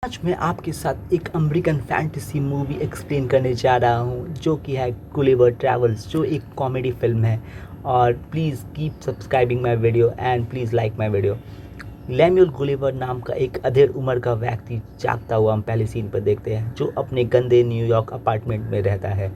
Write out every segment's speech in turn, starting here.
आज मैं आपके साथ एक अमेरिकन फैंटेसी मूवी एक्सप्लेन करने जा रहा हूँ जो कि है गुलिवर ट्रैवल्स, जो एक कॉमेडी फिल्म है। और please keep subscribing my video and please like my video. Lemuel Gulliver नाम का एक अधेड़ उम्र का व्यक्ति जागता हुआ हम पहले सीन पर देखते हैं, जो अपने गंदे न्यूयॉर्क अपार्टमेंट में रहता है।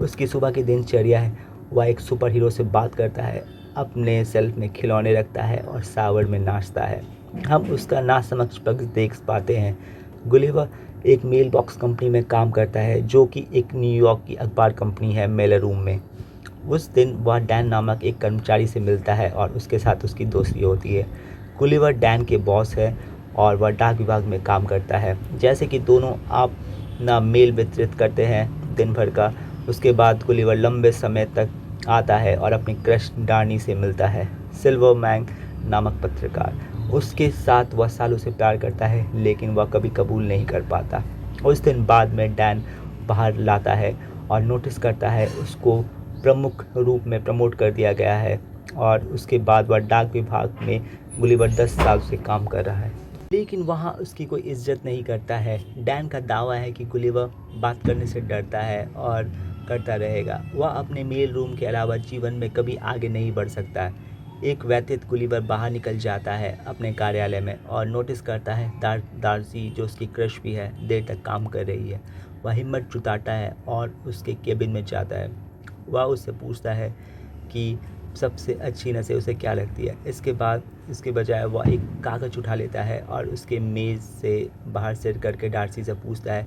उसकी सुबह की दिनचर्या है, वह एक सुपर हीरो से बात करता है, अपने सेल्फ में खिलौने रखता है और सावर में नाचता है। हम उसका नासमझ पक्ष देख पाते हैं। गुलिवर एक मेल बॉक्स कंपनी में काम करता है, जो कि एक न्यूयॉर्क की अखबार कंपनी है, मेलर रूम में। उस दिन वह डैन नामक एक कर्मचारी से मिलता है और उसके साथ उसकी दोस्ती होती है। गुलिवर डैन के बॉस है और वह डाक विभाग में काम करता है। जैसे कि दोनों अपना मेल वितरित करते हैं दिन भर का। उसके बाद गुलिवर लंबे समय तक आता है और अपनी क्रश डार्नी से मिलता है, सिल्वर मैंग नामक पत्रकार। उसके साथ वह सालों से प्यार करता है, लेकिन वह कभी कबूल नहीं कर पाता। उस दिन बाद में डैन बाहर लाता है और नोटिस करता है उसको प्रमुख रूप में प्रमोट कर दिया गया है। और उसके बाद वह डाक विभाग में गुलिवर 10 साल से काम कर रहा है, लेकिन वहाँ उसकी कोई इज्जत नहीं करता है। डैन का दावा है कि गुलिवर बात करने से डरता है और करता रहेगा। वह अपने मेल रूम के अलावा जीवन में कभी आगे नहीं बढ़ सकता है। एक व्यतीत गुलिवर बाहर निकल जाता है अपने कार्यालय में और नोटिस करता है दार्सी, जो उसकी क्रश भी है, देर तक काम कर रही है। वह हिम्मत जुटाता है और उसके केबिन में जाता है। वह उससे पूछता है कि सबसे अच्छी नसें उसे क्या लगती है। इसके बजाय वह एक कागज़ उठा लेता है और उसके मेज़ से बाहर सिर करके डार्सी से पूछता है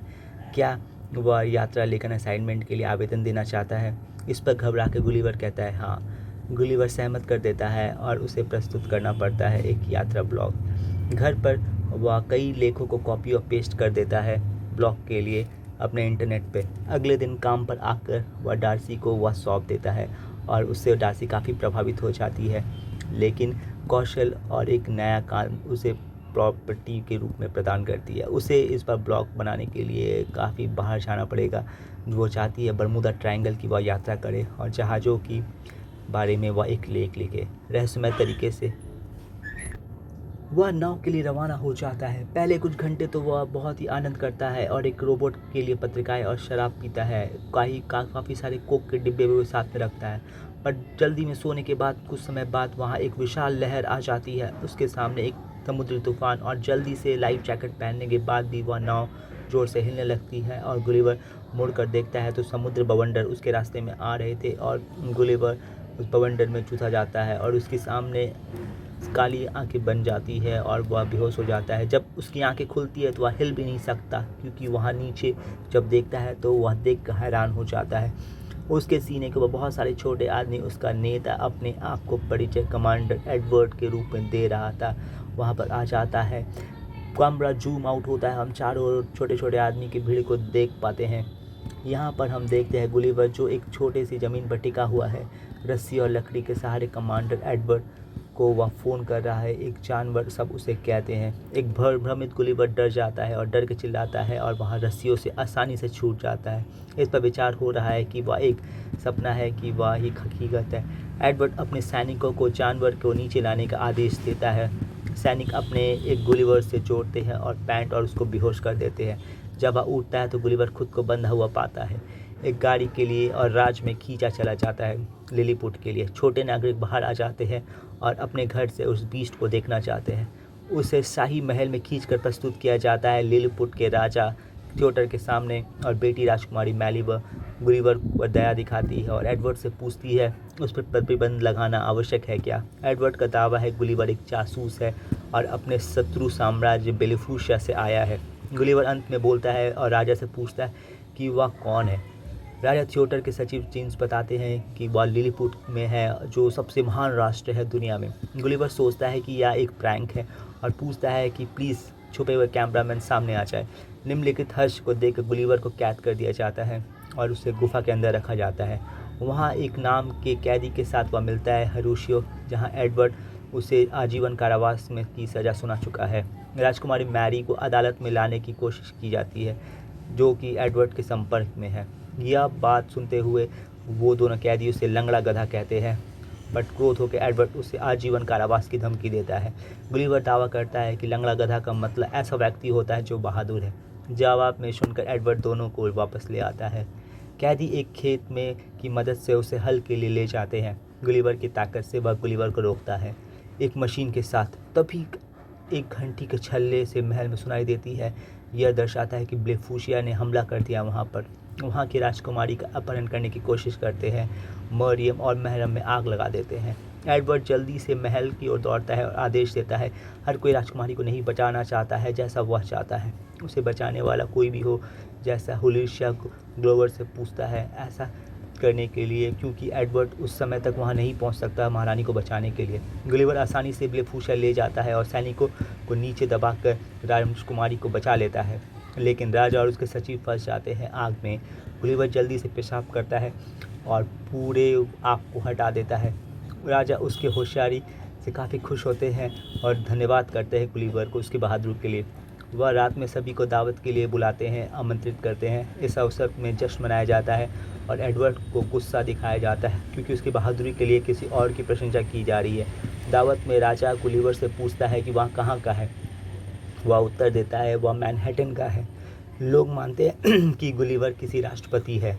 क्या वह यात्रा लेखन असाइनमेंट के लिए आवेदन देना चाहता है। इस पर घबरा के गुलिवर कहता है हाँ। गुलिवर सहमत कर देता है और उसे प्रस्तुत करना पड़ता है एक यात्रा ब्लॉग। घर पर वह कई लेखों को कॉपी और पेस्ट कर देता है ब्लॉग के लिए अपने इंटरनेट पे। अगले दिन काम पर आकर वह डार्सी को वह सौंप देता है और उससे डार्सी काफ़ी प्रभावित हो जाती है, लेकिन कौशल और एक नया काम उसे प्रॉपर्टी के रूप में प्रदान करती है। उसे इस पर ब्लॉग बनाने के लिए काफ़ी बाहर जाना पड़ेगा। वो चाहती है बरमूडा ट्रायंगल की वह यात्रा करे और जहाज़ों की बारे में वह एक लेख लिखे। रहस्यमय तरीके से वह नाव के लिए रवाना हो जाता है। पहले कुछ घंटे तो वह बहुत ही आनंद करता है और एक रोबोट के लिए पत्रिकाएं और शराब पीता है। काफ़ी सारे कोक के डिब्बे भी साथ में रखता है। पर जल्दी में सोने के बाद कुछ समय बाद वहाँ एक विशाल लहर आ जाती है। उसके सामने एक समुद्री तूफान, और जल्दी से लाइफ जैकेट पहनने के बाद भी वह नाव जोर से हिलने लगती है। और गुलिवर मुड़कर देखता है तो समुद्र बवंडर उसके रास्ते में आ रहे थे और गुलिवर उस बवंडर में चूसा जाता है और उसके सामने काली आंखें बन जाती है और वह बेहोश हो जाता है। जब उसकी आंखें खुलती है तो वह हिल भी नहीं सकता, क्योंकि वहाँ नीचे जब देखता है तो वह देख कर हैरान हो जाता है। उसके सीने के ऊपर बहुत सारे छोटे आदमी उसका नेता अपने आप को परिचय कमांडर एडवर्ड के रूप में दे रहा था, वहाँ पर आ जाता है। कैमरा जूम आउट होता है, हम चारों ओर छोटे छोटे आदमी की भीड़ को देख पाते हैं। यहाँ पर हम देखते हैं गुलिवर जो एक छोटे सी ज़मीन पर टिका हुआ है, रस्सी और लकड़ी के सहारे कमांडर एडवर्ड को वह फ़ोन कर रहा है। एक जानवर सब उसे कहते हैं। एक भ्रमित गुलिवर डर जाता है और डर के चिल्लाता है और वहाँ रस्सियों से आसानी से छूट जाता है। इस पर विचार हो रहा है कि वह एक सपना है कि वह ही हकीकत है। एडवर्ड अपने सैनिकों को जानवर को नीचे लाने का आदेश देता है। सैनिक अपने एक गुलिवर से जोड़ते हैं और पैंट और उसको बेहोश कर देते हैं। जब वह उठता है तो गुलिवर खुद को बंधा हुआ पाता है। एक गाड़ी के लिए और राज में खींचा चला जाता है लिलीपुट के लिए। छोटे नागरिक बाहर आ जाते हैं और अपने घर से उस बीस्ट को देखना चाहते हैं। उसे शाही महल में खींचकर प्रस्तुत किया जाता है लिलीपुट के राजा थिएटर के सामने, और बेटी राजकुमारी मैलीवर गुलिवर को दया दिखाती है और एडवर्ड से पूछती है उस पर प्रतिबंध लगाना आवश्यक है क्या। एडवर्ड का दावा है गुलिवर एक जासूस है और अपने शत्रु साम्राज्य बेलिफूशिया से आया है। गुलिवर अंत में बोलता है और राजा से पूछता है कि वह कौन है। राजा थिएटर के सचिव जेम्स बताते हैं कि वह लिलीपुट में है, जो सबसे महान राष्ट्र है दुनिया में। गुलिवर सोचता है कि यह एक प्रैंक है और पूछता है कि प्लीज़ छुपे हुए कैमरामैन सामने आ जाए। निम्नलिखित हर्ष को देख गुलिवर को कैद कर दिया जाता है और उसे गुफा के अंदर रखा जाता है। वहाँ एक नाम के कैदी के साथ वह मिलता है, हरुशियो, जहाँ एडवर्ड उसे आजीवन कारावास में की सज़ा सुना चुका है। राजकुमारी मैरी को अदालत में लाने की कोशिश की जाती है, जो कि एडवर्ड के संपर्क में है। यह बात सुनते हुए वो दोनों कैदी उसे लंगड़ा गधा कहते हैं। बट क्रोध होकर एडवर्ड उसे आजीवन कारावास की धमकी देता है। गुलिवर दावा करता है कि लंगड़ा गधा का मतलब ऐसा व्यक्ति होता है जो बहादुर है। जवाब में सुनकर एडवर्ड दोनों को वापस ले आता है। कैदी एक खेत में की मदद से उसे हल के लिए ले जाते हैं। गुलिवर की ताकत से वह गुलिवर को रोकता है एक मशीन के साथ। तभी एक घंटी के छल्ले से महल में सुनाई देती है। यह दर्शाता है कि ब्लेफूशिया ने हमला कर दिया वहाँ पर। वहाँ की राजकुमारी का अपहरण करने की कोशिश करते हैं। मरियम और महरम में आग लगा देते हैं। एडवर्ड जल्दी से महल की ओर दौड़ता है और आदेश देता है, हर कोई राजकुमारी को नहीं बचाना चाहता है जैसा वह चाहता है। उसे बचाने वाला कोई भी हो, जैसा होलिशिया ग्लोवर से पूछता है ऐसा करने के लिए, क्योंकि एडवर्ड उस समय तक वहां नहीं पहुंच सकता महारानी को बचाने के लिए। गुलिवर आसानी से ब्लेफूशिया ले जाता है और सैनिकों को नीचे दबाकर राजकुमारी को बचा लेता है, लेकिन राजा और उसके सचिव फंस जाते हैं आग में। गुलिवर जल्दी से पेशाब करता है और पूरे आग को हटा देता है। राजा उसके होशियारी से काफ़ी खुश होते हैं और धन्यवाद करते हैं गुलिवर को उसकी बहादुरी के लिए। वह रात में सभी को दावत के लिए बुलाते हैं, आमंत्रित करते हैं। इस अवसर में जश्न मनाया जाता है और एडवर्ड को गुस्सा दिखाया जाता है क्योंकि उसकी बहादुरी के लिए किसी और की प्रशंसा की जा रही है। दावत में राजा गुलिवर से पूछता है कि वह कहाँ का है। वह उत्तर देता है वह मैनहट्टन का है। लोग मानते हैं कि गुलिवर किसी राष्ट्रपति है।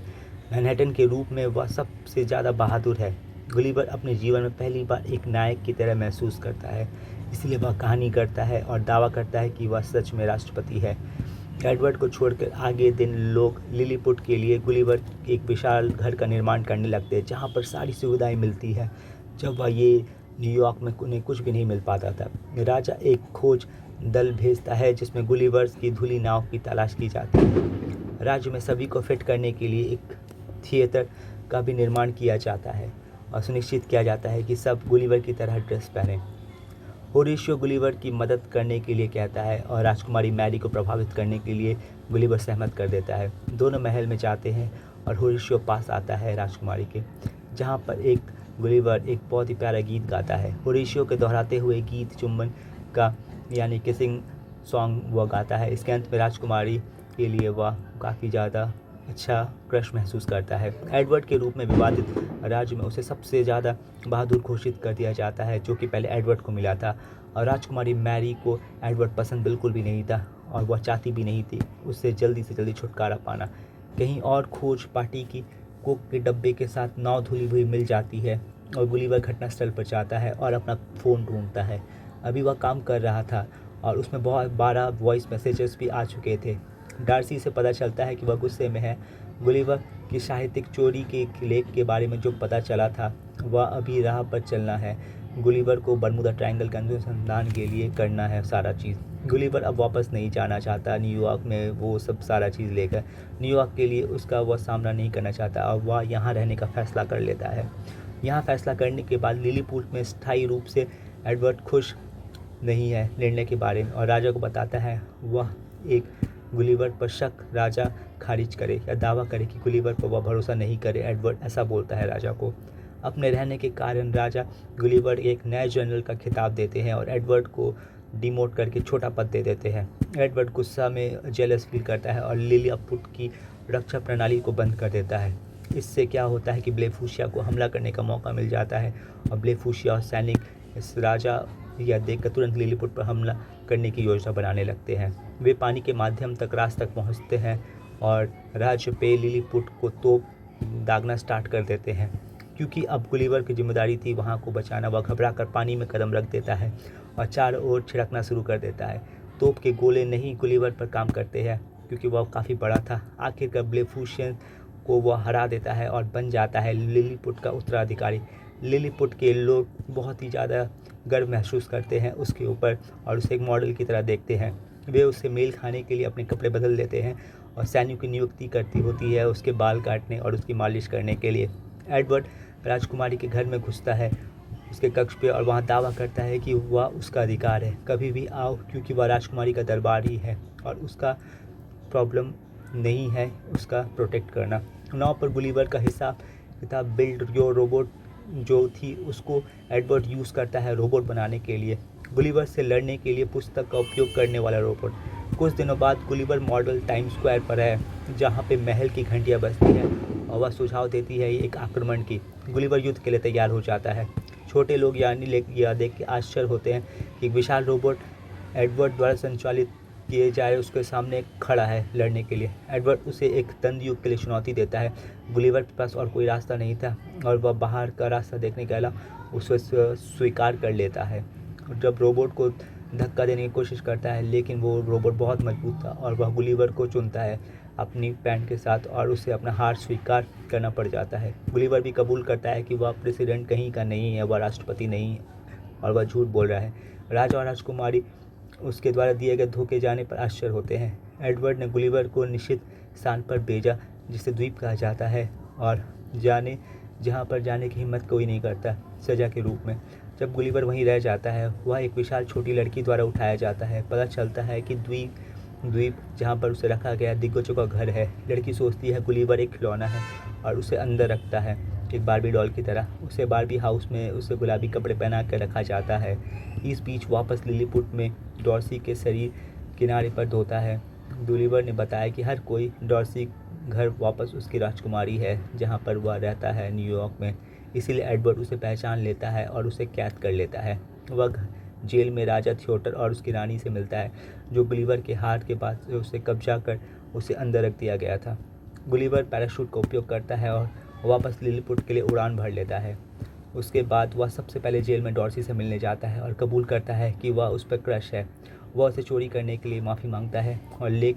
मैनहट्टन के रूप में वह सबसे ज़्यादा बहादुर है। गुलिवर अपने जीवन में पहली बार एक नायक की तरह महसूस करता है, इसलिए वह कहानी करता है और दावा करता है कि वह सच में राष्ट्रपति है। एडवर्ड को छोड़कर आगे दिन लोग लिलीपुट के लिए गुलिवर एक विशाल घर का निर्माण करने लगते हैं जहाँ पर सारी सुविधाएं मिलती है। जब वह ये न्यूयॉर्क में उन्हें कुछ भी नहीं मिल पाता था। राजा एक खोज दल भेजता है जिसमें गुलिवर की धुली नाव की तलाश की जाती है। राज्य में सभी को फिट करने के लिए एक थिएटर का भी निर्माण किया जाता है और सुनिश्चित किया जाता है कि सब गुलिवर की तरह ड्रेस पहने। होरेशियो गुलिवर की मदद करने के लिए कहता है और राजकुमारी मैरी को प्रभावित करने के लिए गुलिवर सहमत कर देता है। दोनों महल में जाते हैं और होरेशियो पास आता है राजकुमारी के, जहाँ पर एक गुलिवर एक बहुत ही प्यारा गीत गाता है। होरेशियो के दोहराते हुए गीत चुंबन का यानी किसिंग सॉन्ग वह गाता है। इसके अंत में राजकुमारी के लिए वह काफ़ी ज़्यादा अच्छा क्रश महसूस करता है। एडवर्ड के रूप में विवादित राज्य में उसे सबसे ज़्यादा बहादुर घोषित कर दिया जाता है, जो कि पहले एडवर्ड को मिला था। और राजकुमारी मैरी को एडवर्ड पसंद बिल्कुल भी नहीं था और वह चाहती भी नहीं थी उससे जल्दी से जल्दी छुटकारा पाना। कहीं और खोज पार्टी की कोक के डब्बे के साथ नाव धुली हुई मिल जाती है और गुलिवर घटनास्थल पर जाता है और अपना फ़ोन ढूंढता है। अभी वह काम कर रहा था और उसमें 12 वॉइस मैसेजेस भी आ चुके थे। डार्सी से पता चलता है कि वह गुस्से में है। गुलिवर की साहित्यिक चोरी के लेख के बारे में जो पता चला था वह अभी राह पर चलना है। गुलिवर को बर्मुदा ट्रायंगल का अनुसंधान के लिए करना है सारा चीज़। गुलिवर अब वापस नहीं जाना चाहता न्यूयॉर्क में, वो सब सारा चीज़ लेकर न्यूयॉर्क के लिए उसका वह सामना नहीं करना चाहता और वह यहाँ रहने का फ़ैसला कर लेता है। यहाँ फ़ैसला करने के बाद लिलीपुट में स्थायी रूप से एडवर्ड खुश नहीं है निर्णय के बारे में और राजा को बताता है वह एक गुलिवर पर शक राजा खारिज करे या दावा करे कि गुलिवर पर वह भरोसा नहीं करे। एडवर्ड ऐसा बोलता है राजा को। अपने रहने के कारण राजा गुलिवर एक नए जनरल का खिताब देते हैं और एडवर्ड को डिमोट करके छोटा पद दे देते हैं। एडवर्ड गुस्सा में जेलस फील करता है और लिलीपुट की रक्षा प्रणाली को बंद कर देता है। इससे क्या होता है कि ब्लेफूशिया को हमला करने का मौका मिल जाता है और ब्लेफूशिया और सैनिक इस राजा यह देखकर तुरंत लिलीपुट पर हमला करने की योजना बनाने लगते हैं। वे पानी के माध्यम तक राज तक पहुंचते हैं और राज्य पे लिलीपुट को तोप दागना स्टार्ट कर देते हैं। क्योंकि अब गुलिवर की जिम्मेदारी थी वहां को बचाना, वह घबराकर पानी में कदम रख देता है और चारों ओर छिड़कना शुरू कर देता है। तोप के गोले नहीं गुलिवर पर काम करते हैं क्योंकि वह काफ़ी बड़ा था। आखिरकार ब्लेफूशियन को वह हरा देता है और बन जाता है लिलीपुट का उत्तराधिकारी। लिलीपुट के लोग बहुत ही ज़्यादा गर्व महसूस करते हैं उसके ऊपर और उसे एक मॉडल की तरह देखते हैं। वे उससे मेल खाने के लिए अपने कपड़े बदल देते हैं और सैनिक की नियुक्ति करती होती है उसके बाल काटने और उसकी मालिश करने के लिए। एडवर्ड राजकुमारी के घर में घुसता है उसके कक्ष पे और वहाँ दावा करता है कि वह उसका अधिकार है, कभी भी आओ, क्योंकि वह राजकुमारी का दरबार ही है और उसका प्रॉब्लम नहीं है उसका प्रोटेक्ट करना। नाव पर गुलिवर का हिसाब किताब बिल्ड योर रोबोट जो थी उसको एडवर्ड यूज़ करता है रोबोट बनाने के लिए, गुलिवर से लड़ने के लिए पुस्तक का उपयोग करने वाला रोबोट। कुछ दिनों बाद गुलिवर मॉडल टाइम स्क्वायर पर है जहाँ पे महल की घंटियाँ बजती हैं और वह सुझाव देती है एक आक्रमण की। गुलिवर युद्ध के लिए तैयार हो जाता है। छोटे लोग यह देख के आश्चर्य होते हैं कि एक विशाल रोबोट एडवर्ड द्वारा संचालित किए जा रहे उसके सामने खड़ा है लड़ने के लिए। एडवर्ड उसे एक दंडयुद्ध के लिए चुनौती देता है। गुलिवर के पास और कोई रास्ता नहीं था और वह बाहर का रास्ता देखने के अलावा उसे स्वीकार कर लेता है। जब रोबोट को धक्का देने की कोशिश करता है, लेकिन वो रोबोट बहुत मजबूत था और वह गुलिवर को चुनता है अपनी पैंट के साथ और उसे अपना हार स्वीकार करना पड़ जाता है। गुलिवर भी कबूल करता है कि वह प्रेसिडेंट कहीं का नहीं है, वह राष्ट्रपति नहीं है और वह झूठ बोल रहा है। राजा और राजकुमारी उसके द्वारा दिए गए धोखे जाने पर आश्चर्य होते हैं। एडवर्ड ने गुलिवर को निश्चित स्थान पर भेजा जिसे द्वीप कहा जाता है और जहाँ पर जाने की हिम्मत कोई नहीं करता, सजा के रूप में। जब गुलिवर वहीं रह जाता है, वह एक विशाल छोटी लड़की द्वारा उठाया जाता है। पता चलता है कि द्वीप जहाँ पर उसे रखा गया दिग्गजों का घर है। लड़की सोचती है गुलिवर एक खिलौना है और उसे अंदर रखता है एक बारबी डॉल की तरह। उसे बारबी हाउस में उसे गुलाबी कपड़े पहना कर रखा जाता है। इस बीच वापस लिलीपुट में डॉर्सी के शरीर किनारे पर धोता है। गुलिवर ने बताया कि हर कोई डॉर्सी घर वापस उसकी राजकुमारी है जहाँ पर वह रहता है न्यूयॉर्क में। इसीलिए एडवर्ड उसे पहचान लेता है और उसे कैद कर लेता है। वह जेल में राजा थिएटर और उसकी रानी से मिलता है, जो गुलिवर के हाथ के बाद से उसे कब्जा कर उसे अंदर रख दिया गया था। गुलिवर पैराशूट का उपयोग करता है और वापस लिलीपुट के लिए उड़ान भर लेता है। उसके बाद वह सबसे पहले जेल में डॉर्सी से मिलने जाता है और कबूल करता है कि वह उस पर क्रश है। वह उसे चोरी करने के लिए माफ़ी मांगता है और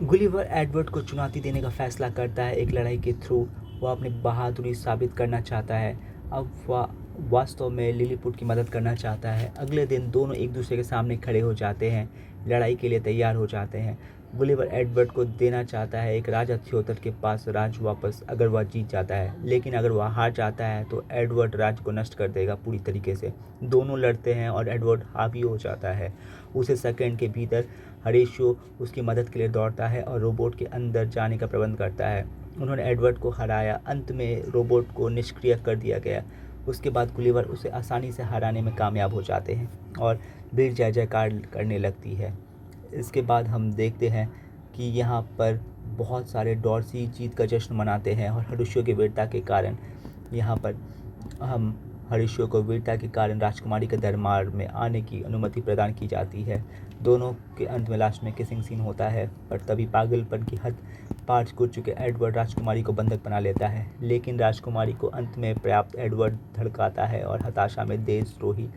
गुलिवर एडवर्ड को चुनौती देने का फैसला करता है एक लड़ाई के थ्रू। वह अपनी बहादुरी साबित करना चाहता है। अब वह वास्तव में लिलीपुट की मदद करना चाहता है। अगले दिन दोनों एक दूसरे के सामने खड़े हो जाते हैं, लड़ाई के लिए तैयार हो जाते हैं। गुलिवर एडवर्ड को देना चाहता है एक राजा थियोतर के पास राज वापस अगर वह जीत जाता है, लेकिन अगर वह हार जाता है तो एडवर्ड राज्य को नष्ट कर देगा पूरी तरीके से। दोनों लड़ते हैं और एडवर्ड हावी हो जाता है। उसे सेकंड के भीतर हरेशो उसकी मदद के लिए दौड़ता है और रोबोट के अंदर जाने का प्रबंध करता है। उन्होंने एडवर्ड को हराया। अंत में रोबोट को निष्क्रिय कर दिया गया। उसके बाद गुलिवर उसे आसानी से हराने में कामयाब हो जाते हैं और भीड़ जय जयकार करने लगती है। इसके बाद हम देखते हैं कि यहाँ पर बहुत सारे डॉर्सी जीत का जश्न मनाते हैं और हरेशो की वीरता के कारण यहाँ पर हरेशो को वीरता के कारण राजकुमारी के दरबार में आने की अनुमति प्रदान की जाती है। दोनों के अंत में लास्ट में किसिंग सीन होता है, पर तभी पागलपन की हद पार कर चुके एडवर्ड राजकुमारी को बंधक बना लेता है। लेकिन राजकुमारी को अंत में पर्याप्त एडवर्ड धड़काता है और हताशा में देशद्रोही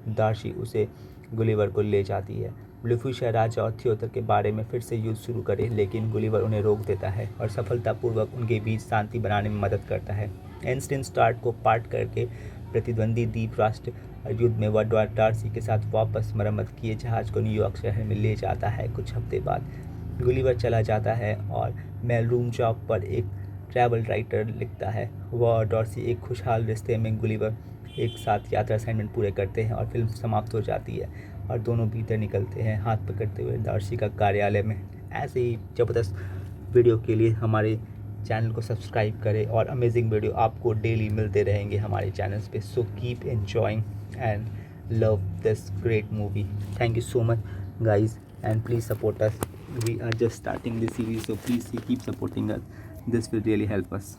डॉर्सी उसे गुलिवर को ले जाती है। ब्लूफिशर राजा और थियोतर के बारे में फिर से युद्ध शुरू करे, लेकिन गुलिवर उन्हें रोक देता है और सफलतापूर्वक उनके बीच शांति बनाने में मदद करता है। एंस्टिन स्टार्क को पार्ट करके प्रतिद्वंदी द्वीप राष्ट्र युद्ध में वह डॉर्सी के साथ वापस मरम्मत किए जहाज को न्यूयॉर्क शहर में ले जाता है। कुछ हफ्ते बाद गुलिवर चला जाता है और मेल रूम जॉब पर एक ट्रैवल राइटर लिखता है। वह और डॉर्सी एक खुशहाल रिश्ते में गुलिवर एक साथ यात्रा असाइनमेंट पूरे करते हैं और फिल्म समाप्त हो जाती है और दोनों भीतर निकलते हैं हाथ पकड़ते हुए डॉर्सी का कार्यालय में। ऐसे ही ज़बरदस्त वीडियो के लिए हमारे चैनल को सब्सक्राइब करें और अमेजिंग वीडियो आपको डेली मिलते रहेंगे हमारे चैनल्स पे। So keep enjoying and love this great movie. Thank you so much guys, and please support us. We are just starting this series, so please keep supporting us. This will really help us.